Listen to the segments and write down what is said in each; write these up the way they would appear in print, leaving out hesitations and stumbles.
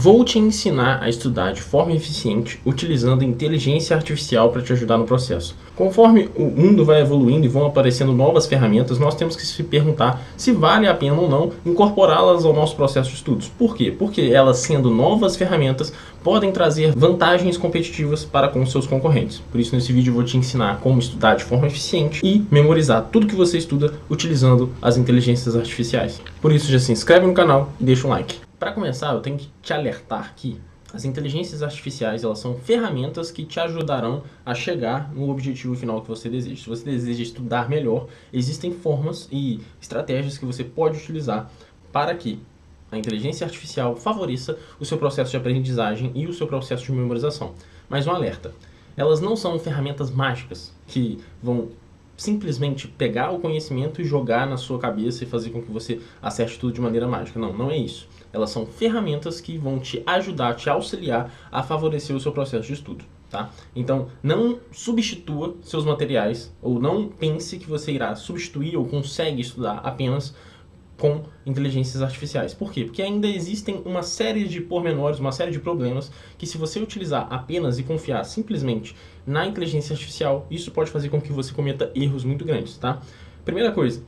Vou te ensinar a estudar de forma eficiente utilizando inteligência artificial para te ajudar no processo. Conforme o mundo vai evoluindo e vão aparecendo novas ferramentas, nós temos que se perguntar se vale a pena ou não incorporá-las ao nosso processo de estudos. Por quê? Porque elas, sendo novas ferramentas, podem trazer vantagens competitivas para com os seus concorrentes. Por isso, nesse vídeo eu vou te ensinar como estudar de forma eficiente e memorizar tudo que você estuda utilizando as inteligências artificiais. Por isso, já se inscreve no canal e deixa um like. Para começar, eu tenho que te alertar que as inteligências artificiais, elas são ferramentas que te ajudarão a chegar no objetivo final que você deseja. Se você deseja estudar melhor, existem formas e estratégias que você pode utilizar para que a inteligência artificial favoreça o seu processo de aprendizagem e o seu processo de memorização. Mas um alerta, elas não são ferramentas mágicas que vão simplesmente pegar o conhecimento e jogar na sua cabeça e fazer com que você acerte tudo de maneira mágica. Não, não é isso. Elas são ferramentas que vão te ajudar, te auxiliar a favorecer o seu processo de estudo, tá? Então, não substitua seus materiais ou não pense que você irá substituir ou consegue estudar apenas com inteligências artificiais. Por quê? Porque ainda existem uma série de pormenores, uma série de problemas que, se você utilizar apenas e confiar simplesmente na inteligência artificial, isso pode fazer com que você cometa erros muito grandes, tá? Primeira coisa,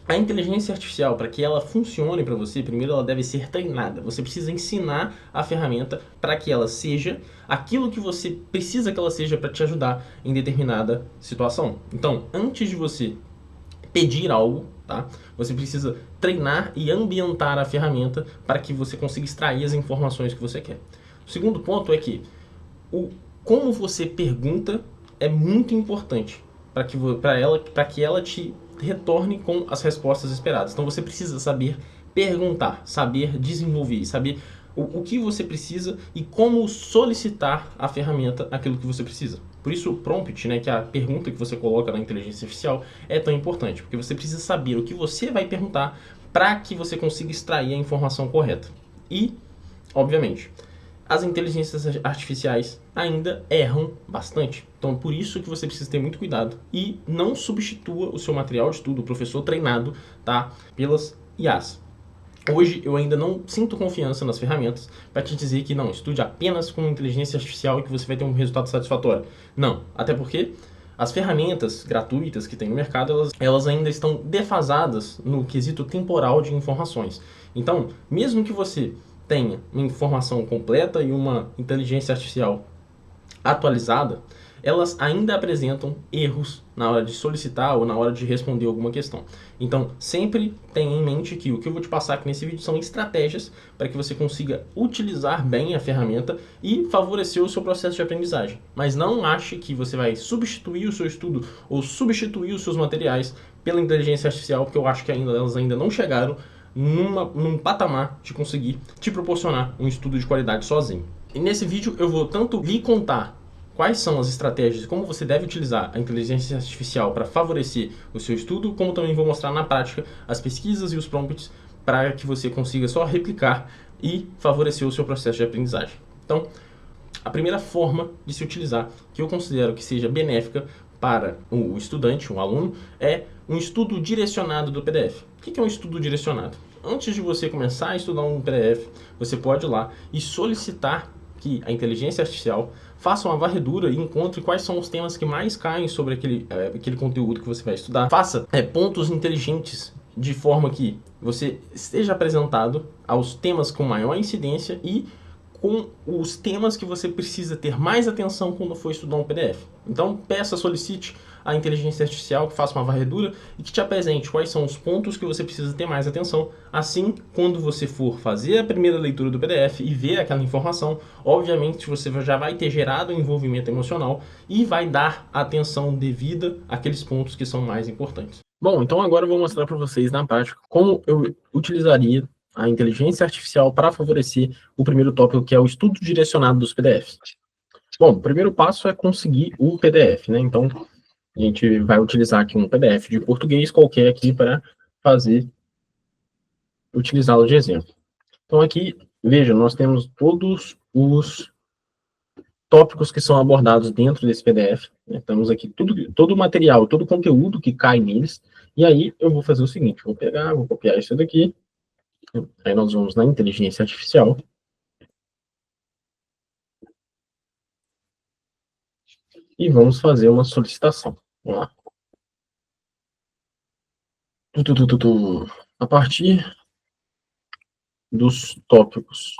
a inteligência artificial, para que ela funcione para você, primeiro ela deve ser treinada. Você precisa ensinar a ferramenta para que ela seja aquilo que você precisa que ela seja para te ajudar em determinada situação. Então, antes de você pedir algo, tá? Você precisa treinar e ambientar a ferramenta para que você consiga extrair as informações que você quer. O segundo ponto é que como você pergunta é muito importante para que ela te retorne com as respostas esperadas. Então você precisa saber perguntar, saber desenvolver, saber o que você precisa e como solicitar à ferramenta aquilo que você precisa. Por isso o prompt, né, que é a pergunta que você coloca na inteligência artificial, é tão importante, porque você precisa saber o que você vai perguntar para que você consiga extrair a informação correta. E, obviamente, as inteligências artificiais ainda erram bastante. Então, por isso que você precisa ter muito cuidado e não substitua o seu material de estudo, o professor treinado, tá, pelas IAs. Hoje eu ainda não sinto confiança nas ferramentas para te dizer que não, estude apenas com inteligência artificial e que você vai ter um resultado satisfatório. Não, até porque as ferramentas gratuitas que tem no mercado, elas ainda estão defasadas no quesito temporal de informações. Então, mesmo que você tenha uma informação completa e uma inteligência artificial atualizada, elas ainda apresentam erros na hora de solicitar ou na hora de responder alguma questão. Então, sempre tenha em mente que o que eu vou te passar aqui nesse vídeo são estratégias para que você consiga utilizar bem a ferramenta e favorecer o seu processo de aprendizagem. Mas não ache que você vai substituir o seu estudo ou substituir os seus materiais pela inteligência artificial, porque eu acho que elas ainda não chegaram num patamar de conseguir te proporcionar um estudo de qualidade sozinho. E nesse vídeo eu vou tanto lhe contar quais são as estratégias e como você deve utilizar a inteligência artificial para favorecer o seu estudo, como também vou mostrar na prática as pesquisas e os prompts para que você consiga só replicar e favorecer o seu processo de aprendizagem. Então, a primeira forma de se utilizar, que eu considero que seja benéfica para o estudante, o aluno, é um estudo direcionado do PDF. O que é um estudo direcionado? Antes de você começar a estudar um PDF, você pode ir lá e solicitar que a inteligência artificial faça uma varredura e encontre quais são os temas que mais caem sobre aquele conteúdo que você vai estudar. Faça pontos inteligentes de forma que você esteja apresentado aos temas com maior incidência e com os temas que você precisa ter mais atenção quando for estudar um PDF. Então, solicite a inteligência artificial que faça uma varredura e que te apresente quais são os pontos que você precisa ter mais atenção. Assim, quando você for fazer a primeira leitura do PDF e ver aquela informação, obviamente você já vai ter gerado um envolvimento emocional e vai dar atenção devida àqueles pontos que são mais importantes. Bom, então agora eu vou mostrar para vocês na prática como eu utilizaria a inteligência artificial para favorecer o primeiro tópico, que é o estudo direcionado dos PDFs. Bom, o primeiro passo é conseguir o PDF, né? Então, a gente vai utilizar aqui um PDF de português qualquer aqui para utilizá-lo de exemplo. Então, aqui, veja, nós temos todos os tópicos que são abordados dentro desse PDF. Né? Temos aqui todo o material, todo o conteúdo que cai neles. E aí, eu vou fazer o seguinte, vou copiar isso daqui. Aí nós vamos na inteligência artificial. e vamos fazer uma solicitação. Vamos lá. A partir dos tópicos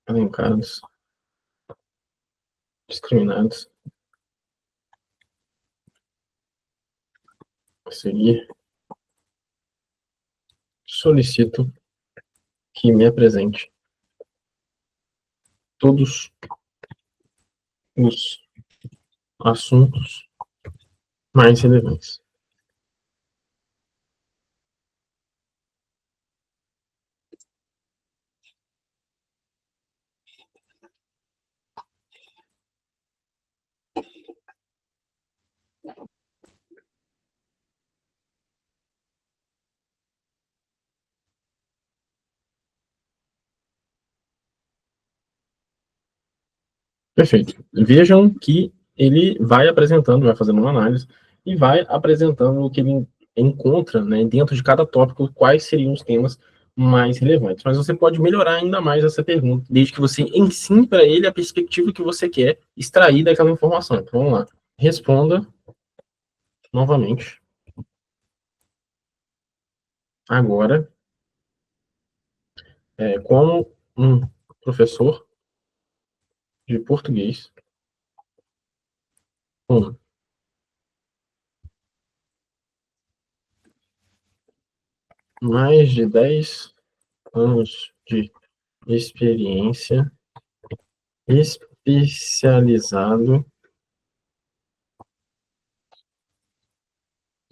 elencados, discriminados, a seguir, solicito que me apresente todos os assuntos mais relevantes. Perfeito. Vejam que ele vai apresentando, vai fazendo uma análise e vai apresentando o que ele encontra, né, dentro de cada tópico, quais seriam os temas mais relevantes. Mas você pode melhorar ainda mais essa pergunta, desde que você ensine para ele a perspectiva que você quer extrair daquela informação. Então, vamos lá. Responda novamente. Agora, como um professor de português com mais de 10 anos de experiência, especializado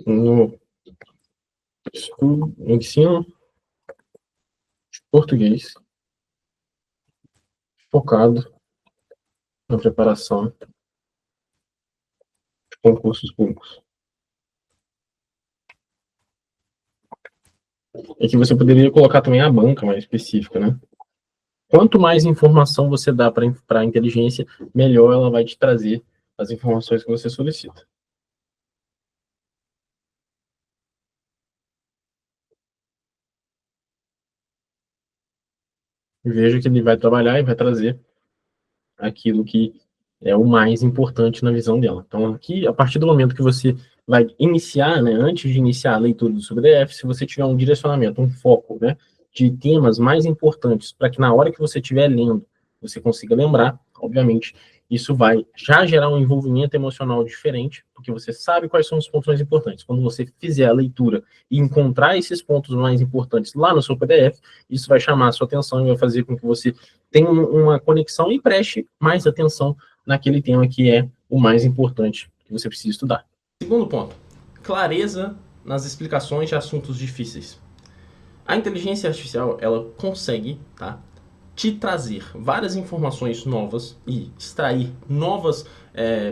no ensino de português, focado na preparação de concursos públicos. E que você poderia colocar também a banca mais específica, né? Quanto mais informação você dá para a inteligência, melhor ela vai te trazer as informações que você solicita. Veja que ele vai trabalhar e vai trazer aquilo que é o mais importante na visão dela. Então, aqui, a partir do momento que você vai iniciar, né, antes de iniciar a leitura do seu PDF, se você tiver um direcionamento, um foco, né, de temas mais importantes, para que na hora que você estiver lendo, você consiga lembrar, obviamente, isso vai já gerar um envolvimento emocional diferente, porque você sabe quais são os pontos mais importantes. Quando você fizer a leitura e encontrar esses pontos mais importantes lá no seu PDF, isso vai chamar a sua atenção e vai fazer com que você tenha uma conexão e preste mais atenção naquele tema que é o mais importante que você precisa estudar. Segundo ponto, clareza nas explicações de assuntos difíceis. A inteligência artificial, ela consegue, tá, te trazer várias informações novas e extrair novas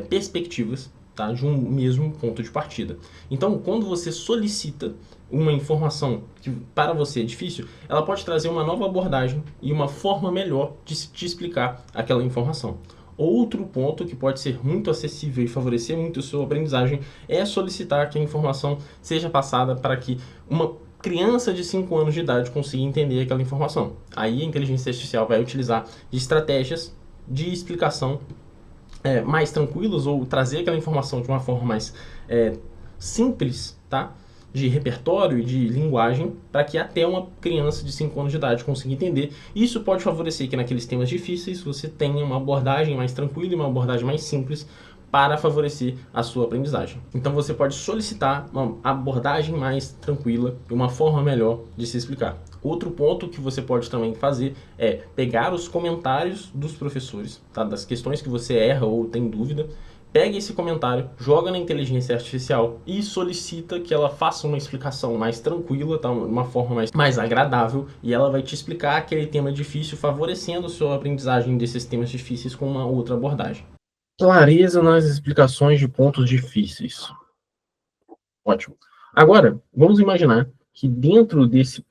perspectivas, tá, de um mesmo ponto de partida. Então, quando você solicita uma informação que para você é difícil, ela pode trazer uma nova abordagem e uma forma melhor de te explicar aquela informação. Outro ponto que pode ser muito acessível e favorecer muito a sua aprendizagem é solicitar que a informação seja passada para que uma criança de 5 anos de idade consiga entender aquela informação. Aí a inteligência artificial vai utilizar de estratégias de explicação mais tranquilas ou trazer aquela informação de uma forma mais simples, tá? De repertório e de linguagem, para que até uma criança de 5 anos de idade consiga entender. Isso pode favorecer que naqueles temas difíceis você tenha uma abordagem mais tranquila e uma abordagem mais simples para favorecer a sua aprendizagem. Então você pode solicitar uma abordagem mais tranquila e uma forma melhor de se explicar. Outro ponto que você pode também fazer é pegar os comentários dos professores, tá? Das questões que você erra ou tem dúvida, pega esse comentário, joga na inteligência artificial e solicita que ela faça uma explicação mais tranquila, tá? Uma forma mais agradável, e ela vai te explicar aquele tema difícil, favorecendo a sua aprendizagem desses temas difíceis com uma outra abordagem. Clareza nas explicações de pontos difíceis. Ótimo. Agora, vamos imaginar que dentro desses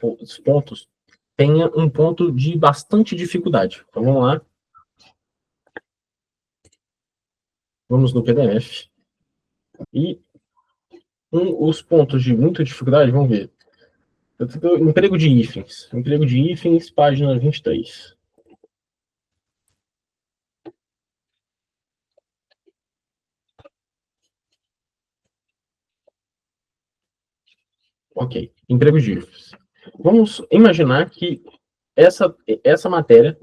pontos tenha um ponto de bastante dificuldade. Então, vamos lá. Vamos no PDF. E os pontos de muita dificuldade, vamos ver. Emprego de hífens. Emprego de hífens, página 23. Ok, emprego de hífens. Vamos imaginar que essa matéria,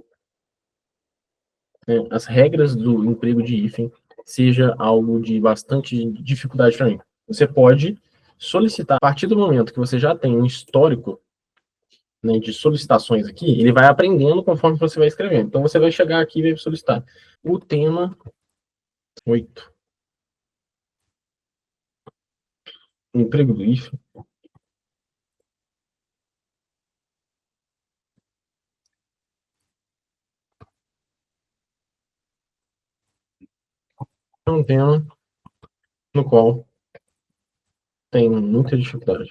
né, as regras do emprego de hífen, seja algo de bastante dificuldade para mim. Você pode solicitar, a partir do momento que você já tem um histórico, né, de solicitações aqui, ele vai aprendendo conforme você vai escrevendo. Então você vai chegar aqui e vai solicitar. O tema 8. Emprego do hífen. É um tema no qual tem muita dificuldade.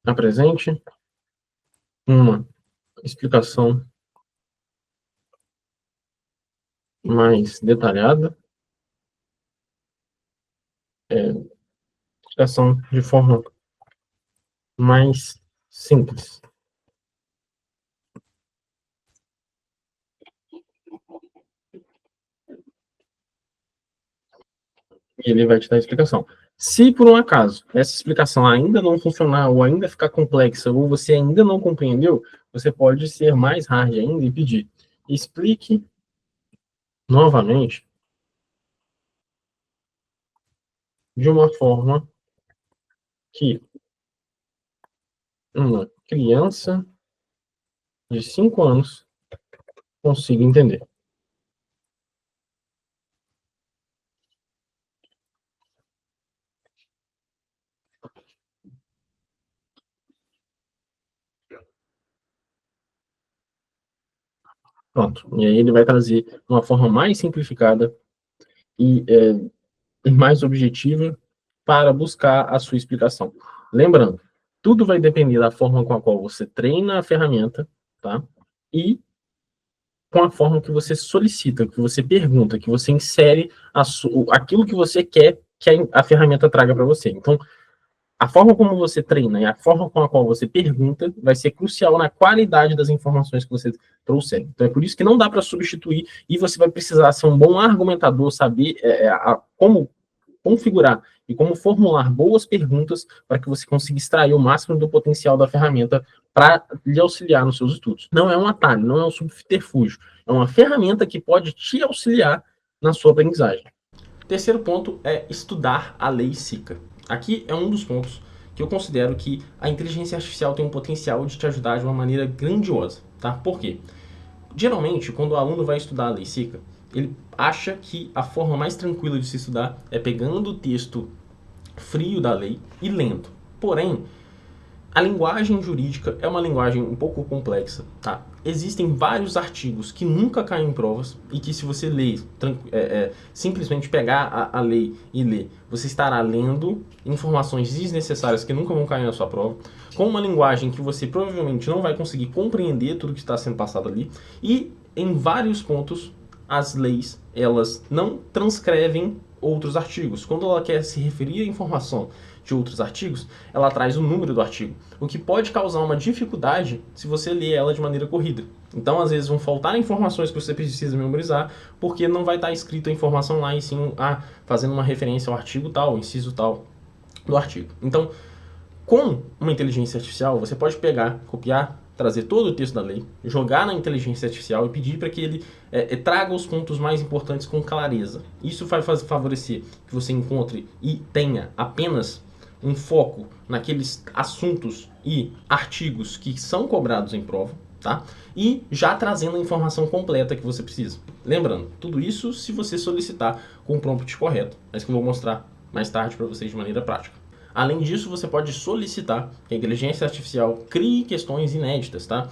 Apresente uma explicação mais detalhada, explicação de forma mais simples. E ele vai te dar a explicação. Se por um acaso essa explicação ainda não funcionar, ou ainda ficar complexa, ou você ainda não compreendeu, você pode ser mais hard ainda e pedir: explique novamente de uma forma que uma criança de 5 anos consiga entender. Pronto. E aí ele vai trazer uma forma mais simplificada e mais objetiva para buscar a sua explicação. Lembrando, tudo vai depender da forma com a qual você treina a ferramenta, tá? E com a forma que você solicita, que você pergunta, que você insere aquilo que você quer que a ferramenta traga para você. Então, a forma como você treina e a forma com a qual você pergunta vai ser crucial na qualidade das informações que você trouxer. Então, é por isso que não dá para substituir e você vai precisar ser um bom argumentador, saber como configurar e como formular boas perguntas para que você consiga extrair o máximo do potencial da ferramenta para lhe auxiliar nos seus estudos. Não é um atalho, não é um subterfúgio. É uma ferramenta que pode te auxiliar na sua aprendizagem. Terceiro ponto é estudar a lei SICA. Aqui é um dos pontos que eu considero que a inteligência artificial tem um potencial de te ajudar de uma maneira grandiosa, tá? Por quê? Geralmente, quando o aluno vai estudar a lei SICA, ele acha que a forma mais tranquila de se estudar é pegando o texto frio da lei e lendo. Porém, a linguagem jurídica é uma linguagem um pouco complexa, tá? Existem vários artigos que nunca caem em provas e que se você ler, simplesmente pegar a lei e ler, você estará lendo informações desnecessárias que nunca vão cair na sua prova, com uma linguagem que você provavelmente não vai conseguir compreender tudo que está sendo passado ali, e em vários pontos as leis, elas não transcrevem outros artigos. Quando ela quer se referir à informação de outros artigos, ela traz o número do artigo, o que pode causar uma dificuldade se você ler ela de maneira corrida. Então, às vezes, vão faltar informações que você precisa memorizar, porque não vai estar escrito a informação lá, e sim fazendo uma referência ao artigo tal, inciso tal do artigo. Então, com uma inteligência artificial, você pode pegar, copiar, trazer todo o texto da lei, jogar na inteligência artificial e pedir para que ele traga os pontos mais importantes com clareza. Isso vai favorecer que você encontre e tenha apenas um foco naqueles assuntos e artigos que são cobrados em prova, tá? E já trazendo a informação completa que você precisa. Lembrando, tudo isso se você solicitar com o prompt correto, mas que eu vou mostrar mais tarde para vocês de maneira prática. Além disso, você pode solicitar que a inteligência artificial crie questões inéditas, tá?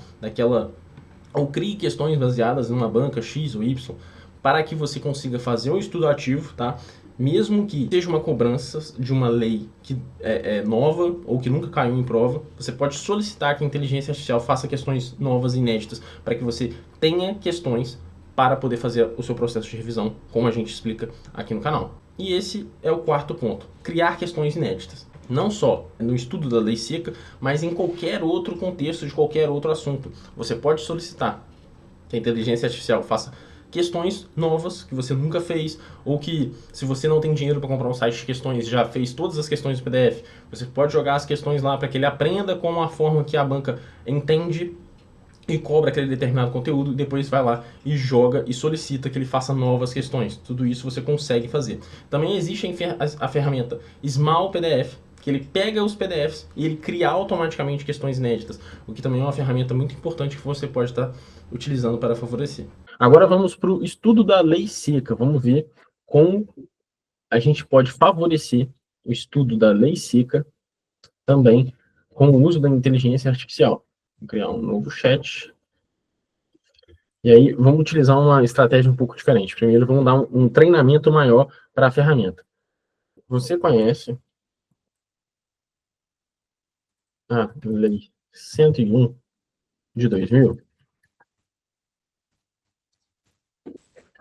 Ou crie questões baseadas numa banca X ou Y, para que você consiga fazer um estudo ativo, tá? Mesmo que seja uma cobrança de uma lei que é nova ou que nunca caiu em prova, você pode solicitar que a inteligência artificial faça questões novas e inéditas para que você tenha questões para poder fazer o seu processo de revisão, como a gente explica aqui no canal. E esse é o quarto ponto: criar questões inéditas. Não só no estudo da lei seca, mas em qualquer outro contexto de qualquer outro assunto. Você pode solicitar que a inteligência artificial faça questões novas que você nunca fez, ou que, se você não tem dinheiro para comprar um site de questões, já fez todas as questões do PDF, você pode jogar as questões lá para que ele aprenda com a forma que a banca entende e cobra aquele determinado conteúdo, e depois vai lá e joga e solicita que ele faça novas questões. Tudo isso você consegue fazer. Também existe a ferramenta Small PDF, que ele pega os PDFs e ele cria automaticamente questões inéditas, o que também é uma ferramenta muito importante que você pode estar utilizando para favorecer. Agora vamos para o estudo da lei seca. Vamos ver como a gente pode favorecer o estudo da lei seca também com o uso da inteligência artificial. Vou criar um novo chat. E aí, vamos utilizar uma estratégia um pouco diferente. Primeiro, vamos dar um treinamento maior para a ferramenta. Você conhece a Lei 101 de 2000?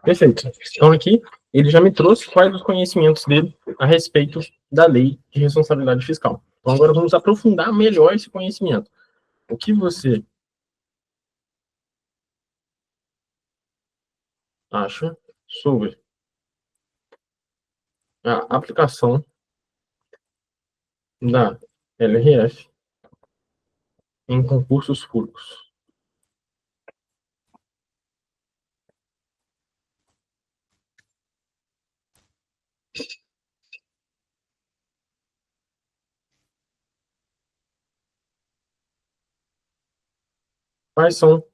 Perfeito. Então, aqui, ele já me trouxe quais os conhecimentos dele a respeito da Lei de Responsabilidade Fiscal. Então, agora vamos aprofundar melhor esse conhecimento. O que você acha sobre a aplicação da LRF em concursos públicos? Quais são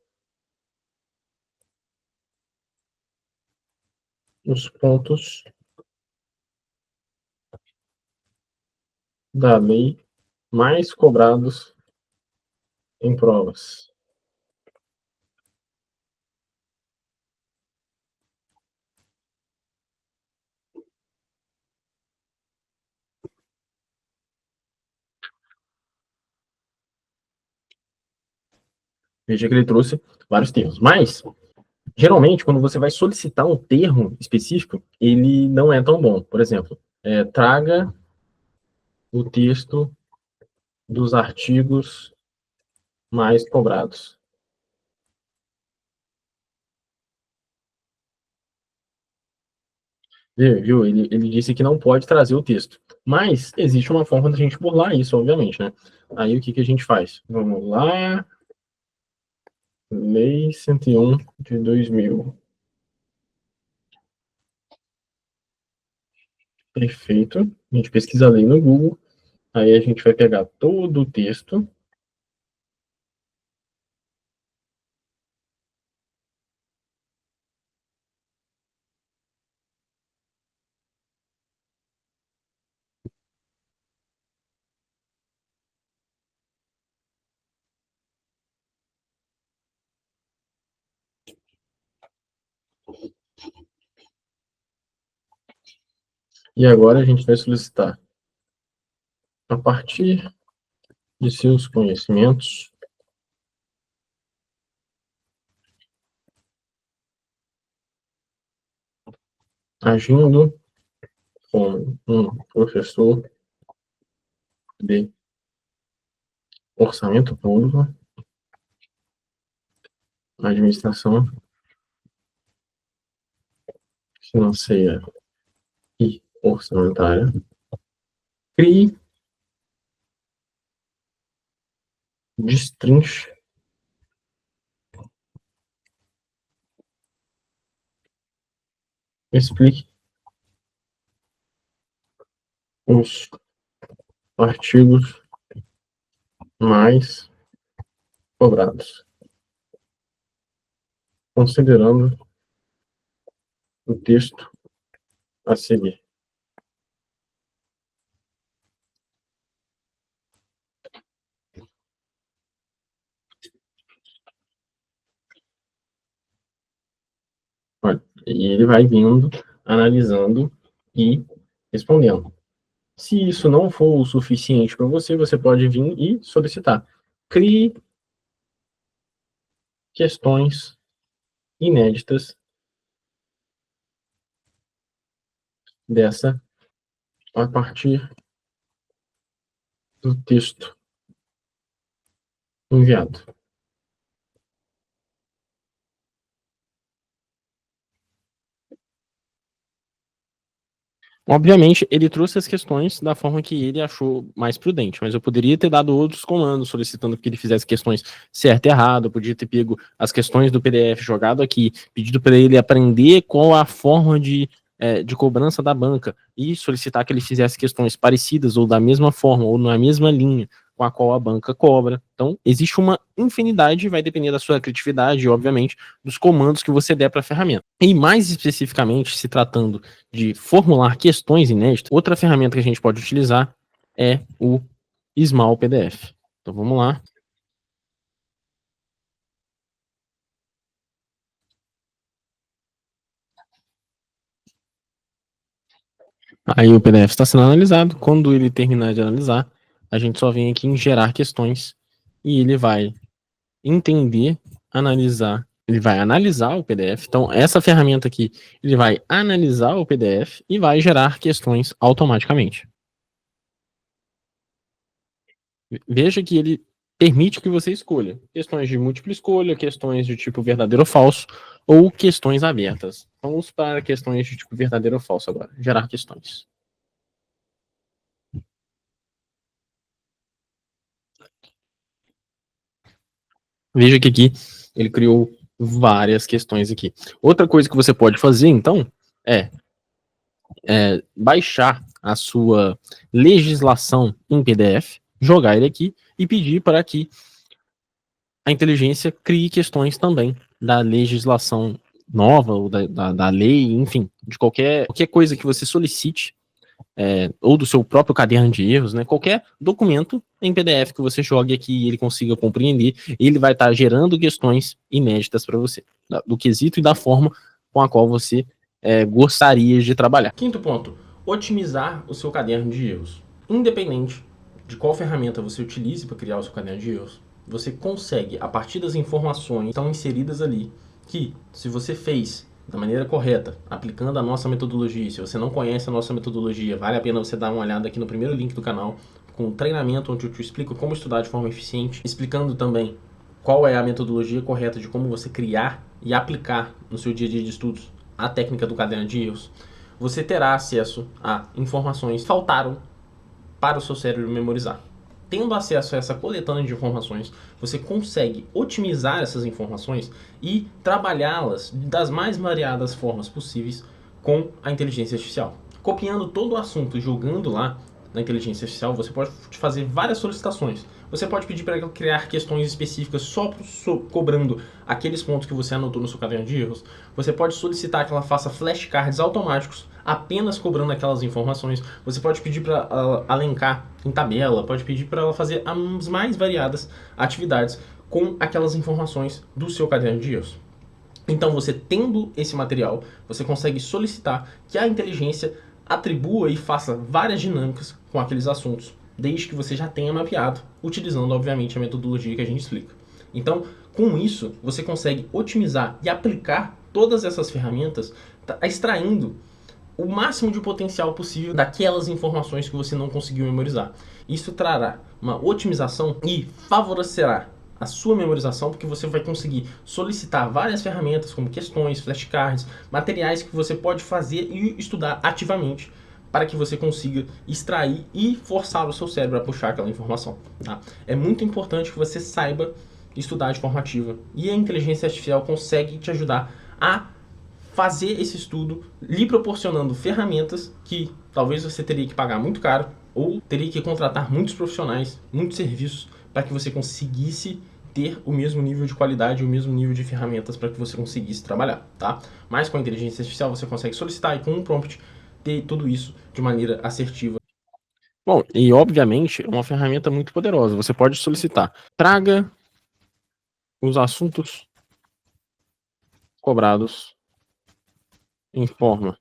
os pontos da lei mais cobrados em provas? Veja que ele trouxe vários termos. Mas, geralmente, quando você vai solicitar um termo específico, ele não é tão bom. Por exemplo, traga o texto dos artigos mais cobrados. Viu? Ele disse que não pode trazer o texto. Mas existe uma forma da gente burlar isso, obviamente, né? Aí o que, que a gente faz? Vamos lá. Lei 101 de 2000. Perfeito. A gente pesquisa a lei no Google. Aí a gente vai pegar todo o texto. E agora a gente vai solicitar, a partir de seus conhecimentos, agindo como um professor de orçamento público, administração financeira e orçamentária, crie, destrinche, explique os artigos mais cobrados, considerando o texto a seguir. Olha, e ele vai vindo, analisando e respondendo. Se isso não for o suficiente para você, você pode vir e solicitar. Crie questões inéditas dessa a partir do texto enviado. Obviamente, ele trouxe as questões da forma que ele achou mais prudente, mas eu poderia ter dado outros comandos solicitando que ele fizesse questões certo e errado, eu podia ter pego as questões do PDF jogado aqui, pedido para ele aprender qual a forma de cobrança da banca e solicitar que ele fizesse questões parecidas ou da mesma forma ou na mesma linha com a qual a banca cobra. Então, existe uma infinidade, vai depender da sua criatividade e, obviamente, dos comandos que você der para a ferramenta. E mais especificamente, se tratando de formular questões inéditas, outra ferramenta que a gente pode utilizar é o Small PDF. Então vamos lá. Aí o PDF está sendo analisado. Quando ele terminar de analisar, a gente só vem aqui em gerar questões e ele vai entender, analisar, ele vai analisar o PDF. Então, essa ferramenta aqui, ele vai analisar o PDF e vai gerar questões automaticamente. Veja que ele permite que você escolha questões de múltipla escolha, questões de tipo verdadeiro ou falso, ou questões abertas. Vamos para questões de tipo verdadeiro ou falso agora. Gerar questões. Veja que aqui ele criou várias questões aqui. Outra coisa que você pode fazer, então, é baixar a sua legislação em PDF, jogar ele aqui e pedir para que a inteligência crie questões também da legislação nova ou da lei, enfim, de qualquer coisa que você solicite, ou do seu próprio caderno de erros, né? Qualquer documento em PDF que você jogue aqui e ele consiga compreender, ele vai estar gerando questões inéditas para você, do quesito e da forma com a qual você gostaria de trabalhar. Quinto ponto, otimizar o seu caderno de erros. Independente de qual ferramenta você utilize para criar o seu caderno de erros, você consegue, a partir das informações que estão inseridas ali, que se você fez da maneira correta, aplicando a nossa metodologia, se você não conhece a nossa metodologia, vale a pena você dar uma olhada aqui no primeiro link do canal, com um treinamento onde eu te explico como estudar de forma eficiente, explicando também qual é a metodologia correta de como você criar e aplicar no seu dia a dia de estudos a técnica do caderno de erros. Você terá acesso a informações que faltaram para o seu cérebro memorizar. Tendo acesso a essa coletânea de informações, você consegue otimizar essas informações e trabalhá-las das mais variadas formas possíveis com a inteligência artificial. Copiando todo o assunto e jogando lá na inteligência artificial, você pode fazer várias solicitações. Você pode pedir para ela criar questões específicas só cobrando aqueles pontos que você anotou no seu caderno de erros. Você pode solicitar que ela faça flashcards automáticos apenas cobrando aquelas informações. Você pode pedir para alencar em tabela, pode pedir para ela fazer as mais variadas atividades com aquelas informações do seu caderno de erros. Então, você tendo esse material, você consegue solicitar que a inteligência atribua e faça várias dinâmicas com aqueles assuntos, desde que você já tenha mapeado, utilizando, obviamente, a metodologia que a gente explica. Então, com isso, você consegue otimizar e aplicar todas essas ferramentas, extraindo o máximo de potencial possível daquelas informações que você não conseguiu memorizar. Isso trará uma otimização e favorecerá a sua memorização, porque você vai conseguir solicitar várias ferramentas como questões, flashcards, materiais que você pode fazer e estudar ativamente para que você consiga extrair e forçar o seu cérebro a puxar aquela informação. Tá? É muito importante que você saiba estudar de forma ativa e a inteligência artificial consegue te ajudar a fazer esse estudo, lhe proporcionando ferramentas que talvez você teria que pagar muito caro ou teria que contratar muitos profissionais, muitos serviços para que você conseguisse ter o mesmo nível de qualidade, o mesmo nível de ferramentas para que você conseguisse trabalhar, tá? Mas com a inteligência artificial você consegue solicitar e com um prompt ter tudo isso de maneira assertiva. Bom, e obviamente é uma ferramenta muito poderosa. Você pode solicitar, traga os assuntos cobrados em forma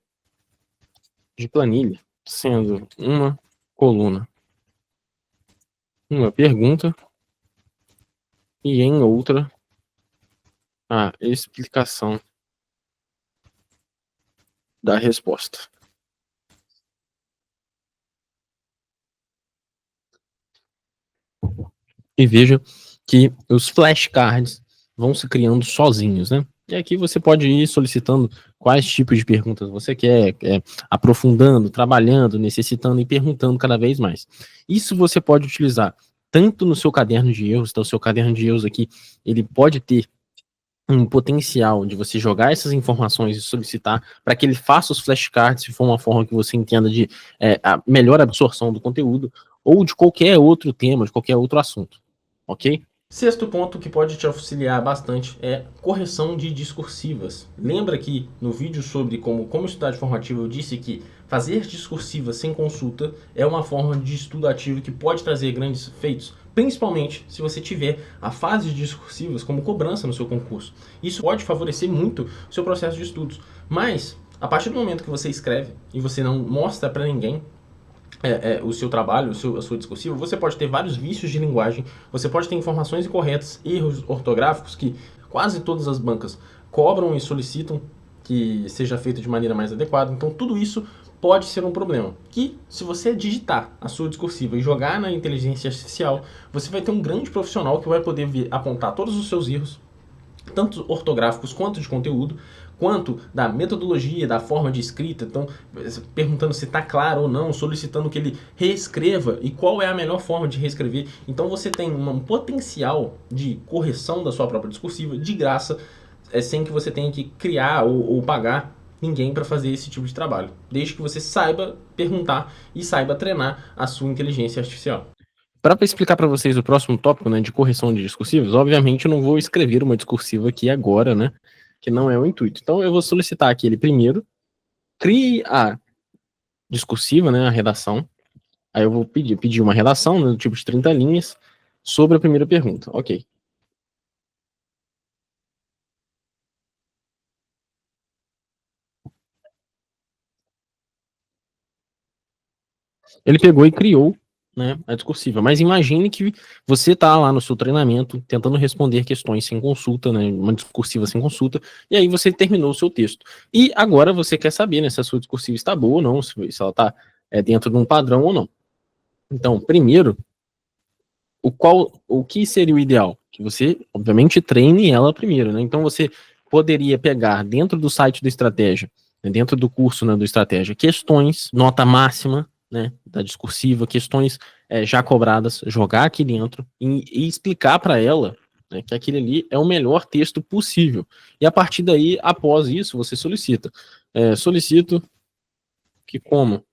de planilha, sendo uma coluna uma pergunta e em outra a explicação da resposta. e veja que os flashcards vão se criando sozinhos, né? E aqui você pode ir solicitando quais tipos de perguntas você quer, aprofundando, trabalhando, necessitando e perguntando cada vez mais. Isso você pode utilizar tanto no seu caderno de erros, então o seu caderno de erros aqui, ele pode ter um potencial de você jogar essas informações e solicitar para que ele faça os flashcards se for uma forma que você entenda de a melhor absorção do conteúdo, ou de qualquer outro tema, de qualquer outro assunto, ok? Sexto ponto que pode te auxiliar bastante é correção de discursivas. Lembra que no vídeo sobre como estudar de forma ativa eu disse que fazer discursivas sem consulta é uma forma de estudo ativo que pode trazer grandes feitos, principalmente se você tiver a fase de discursivas como cobrança no seu concurso. Isso pode favorecer muito o seu processo de estudos, mas a partir do momento que você escreve e você não mostra para ninguém o seu trabalho, a sua discursiva, você pode ter vários vícios de linguagem, você pode ter informações incorretas, erros ortográficos que quase todas as bancas cobram e solicitam que seja feito de maneira mais adequada. Então tudo isso pode ser um problema. Que se você digitar a sua discursiva e jogar na inteligência artificial, você vai ter um grande profissional que vai poder apontar todos os seus erros, tanto ortográficos quanto de conteúdo, quanto da metodologia, da forma de escrita, então perguntando se está claro ou não, solicitando que ele reescreva e qual é a melhor forma de reescrever. Então você tem um potencial de correção da sua própria discursiva de graça, sem que você tenha que criar ou pagar ninguém para fazer esse tipo de trabalho, desde que você saiba perguntar e saiba treinar a sua inteligência artificial. Para explicar para vocês o próximo tópico, né, de correção de discursivos, obviamente eu não vou escrever uma discursiva aqui agora, né, que não é o intuito. Então eu vou solicitar que ele primeiro crie a discursiva, né, a redação. Aí eu vou pedir uma redação, né, do tipo de 30 linhas sobre a primeira pergunta. Ok. Ele pegou e criou, né, a discursiva. Mas imagine que você está lá no seu treinamento tentando responder questões sem consulta, né, uma discursiva sem consulta, e aí você terminou o seu texto. E agora você quer saber, né, se a sua discursiva está boa ou não, se ela está dentro de um padrão ou não. Então, primeiro, o que seria o ideal? Que você, obviamente, treine ela primeiro, né? Então você poderia pegar dentro do site do Estratégia, né, dentro do curso, né, do Estratégia, questões, nota máxima, né, da discursiva, questões já cobradas, jogar aqui dentro e explicar para ela, né, que aquele ali é o melhor texto possível. E a partir daí, após isso, você solicita. Solicito que, como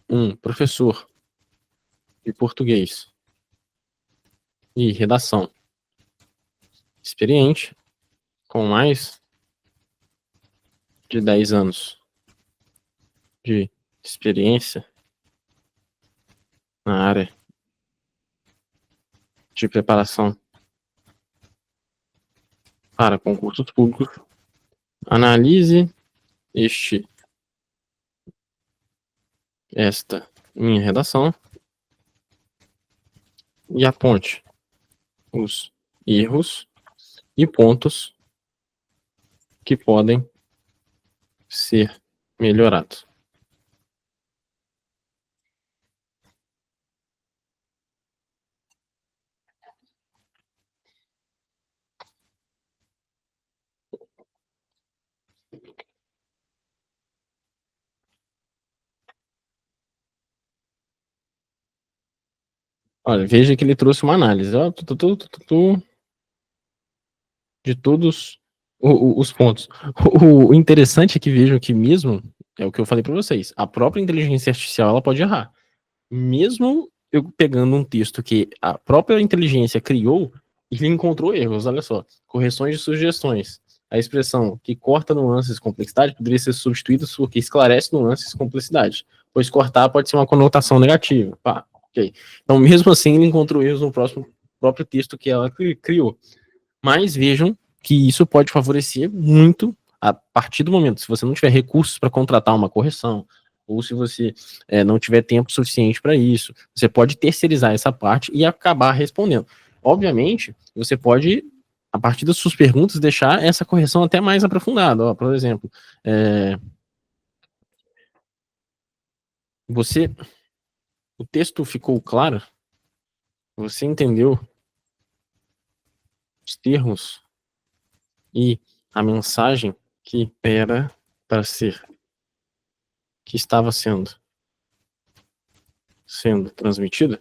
um professor de português e redação experiente, com mais de 10 anos de experiência na área de preparação para concursos públicos, analise esta minha redação e aponte os erros e pontos que podem ser melhorados. Olha, veja que ele trouxe uma análise de todos os pontos. O interessante é que vejam que mesmo, é o que eu falei para vocês, a própria inteligência artificial ela pode errar. Mesmo eu pegando um texto que a própria inteligência criou, ele encontrou erros, olha só. Correções de sugestões. A expressão que corta nuances e complexidade poderia ser substituída por que esclarece nuances e complexidade, pois cortar pode ser uma conotação negativa. Pá, ok. Então, mesmo assim, ele encontrou erros no próprio texto que ela criou. Mas vejam que isso pode favorecer muito a partir do momento, se você não tiver recursos para contratar uma correção, ou se você não tiver tempo suficiente para isso, você pode terceirizar essa parte e acabar respondendo. Obviamente, você pode, a partir das suas perguntas, deixar essa correção até mais aprofundada. Ó, por exemplo, o texto ficou claro? Você entendeu os termos e a mensagem que era para ser, que estava sendo transmitida?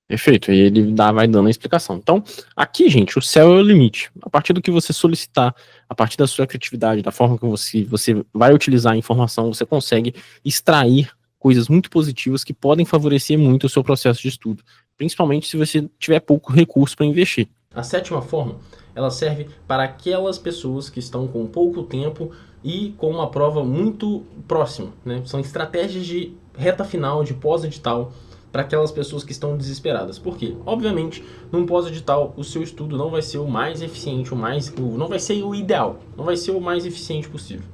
Perfeito, e ele vai dando a explicação. Então, aqui, gente, o céu é o limite. A partir do que você solicitar, a partir da sua criatividade, da forma que você vai utilizar a informação, você consegue extrair coisas muito positivas que podem favorecer muito o seu processo de estudo, principalmente se você tiver pouco recurso para investir. A sétima forma, ela serve para aquelas pessoas que estão com pouco tempo e com uma prova muito próxima, né? São estratégias de reta final, de pós-edital, para aquelas pessoas que estão desesperadas. Por quê? Obviamente, num pós-edital, o seu estudo não vai ser o mais eficiente, não vai ser o ideal, não vai ser o mais eficiente possível.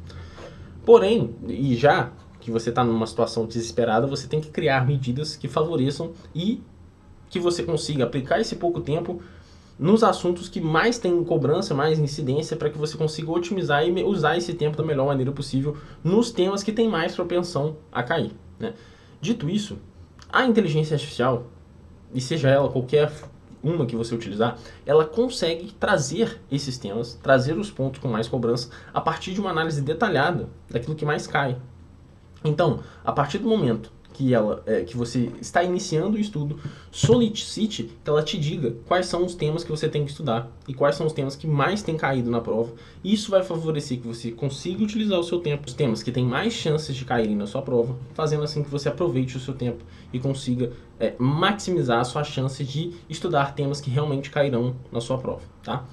Porém, e já que você está numa situação desesperada, você tem que criar medidas que favoreçam e que você consiga aplicar esse pouco tempo nos assuntos que mais têm cobrança, mais incidência, para que você consiga otimizar e usar esse tempo da melhor maneira possível nos temas que têm mais propensão a cair, né? Dito isso, a inteligência artificial, e seja ela qualquer uma que você utilizar, ela consegue trazer esses temas, trazer os pontos com mais cobrança a partir de uma análise detalhada daquilo que mais cai. Então, a partir do momento que você está iniciando o estudo, solicite que ela te diga quais são os temas que você tem que estudar e quais são os temas que mais têm caído na prova. Isso vai favorecer que você consiga utilizar o seu tempo, os temas que têm mais chances de caírem na sua prova, fazendo assim que você aproveite o seu tempo e consiga maximizar a sua chance de estudar temas que realmente cairão na sua prova, tá?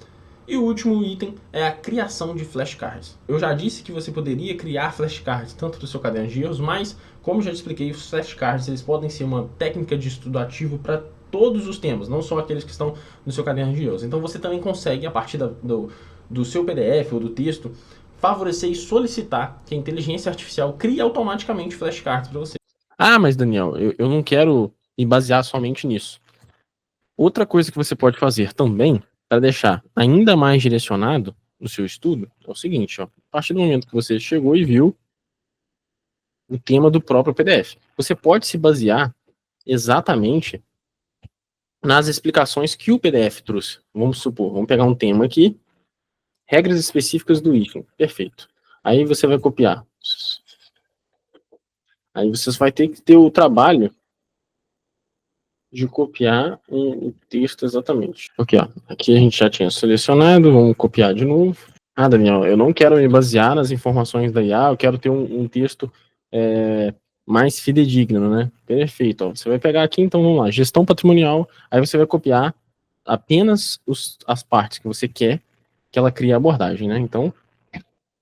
E o último item é a criação de flashcards. Eu já disse que você poderia criar flashcards tanto do seu caderno de erros, mas, como já te expliquei, os flashcards eles podem ser uma técnica de estudo ativo para todos os temas, não só aqueles que estão no seu caderno de erros. Então você também consegue, a partir do seu PDF ou do texto, favorecer e solicitar que a inteligência artificial crie automaticamente flashcards para você. Ah, mas Daniel, eu não quero me basear somente nisso. Outra coisa que você pode fazer também, para deixar ainda mais direcionado no seu estudo, é o seguinte, ó, a partir do momento que você chegou e viu o tema do próprio PDF, você pode se basear exatamente nas explicações que o PDF trouxe. Vamos supor, vamos pegar um tema aqui, regras específicas do item, perfeito. Aí você vai copiar. Aí você vai ter que ter o trabalho de copiar o texto exatamente. Aqui, ó, aqui a gente já tinha selecionado, vamos copiar de novo. Ah, Daniel, eu não quero me basear nas informações da IA, eu quero ter um texto mais fidedigno, né? Perfeito. Ó. Você vai pegar aqui, então vamos lá, gestão patrimonial, aí você vai copiar apenas as partes que você quer que ela crie a abordagem, né? Então,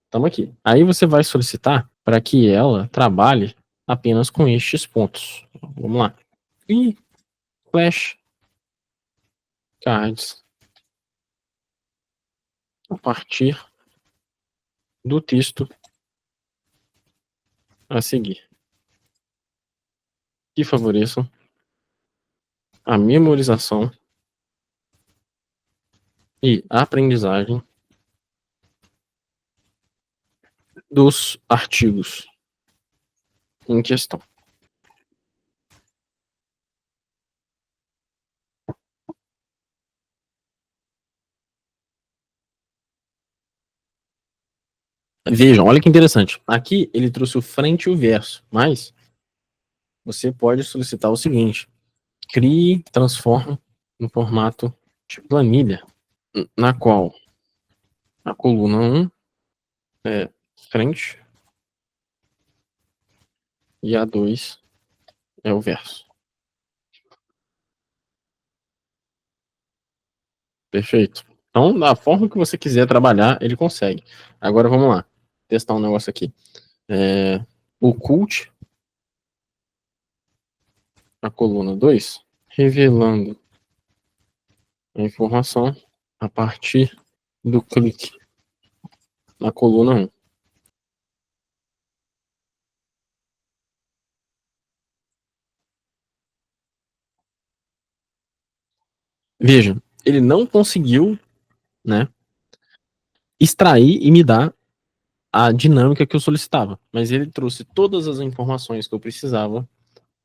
estamos aqui. Aí você vai solicitar para que ela trabalhe apenas com estes pontos. Vamos lá. E flashcards a partir do texto a seguir, que favoreçam a memorização e a aprendizagem dos artigos em questão. Vejam, olha que interessante. Aqui ele trouxe o frente e o verso, mas você pode solicitar o seguinte: crie, transforme no formato de planilha, na qual a coluna 1 é frente e a 2 é o verso. Perfeito. Então, da forma que você quiser trabalhar, ele consegue. Agora vamos lá. Testar um negócio aqui. Oculte a coluna 2, revelando a informação a partir do clique na coluna 1. Veja, ele não conseguiu, né, extrair e me dar a dinâmica que eu solicitava, mas ele trouxe todas as informações que eu precisava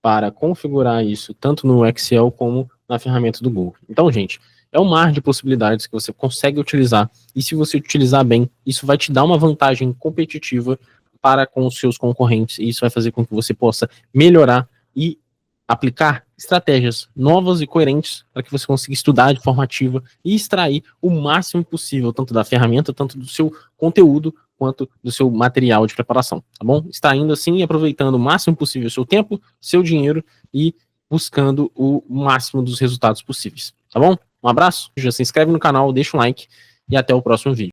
para configurar isso, tanto no Excel como na ferramenta do Google. Então, gente, é um mar de possibilidades que você consegue utilizar, e se você utilizar bem, isso vai te dar uma vantagem competitiva para com os seus concorrentes, e isso vai fazer com que você possa melhorar e aplicar estratégias novas e coerentes para que você consiga estudar de forma ativa e extrair o máximo possível, tanto da ferramenta, tanto do seu conteúdo, quanto do seu material de preparação, tá bom? Extraindo assim e aproveitando o máximo possível o seu tempo, seu dinheiro e buscando o máximo dos resultados possíveis, tá bom? Um abraço, já se inscreve no canal, deixa um like e até o próximo vídeo.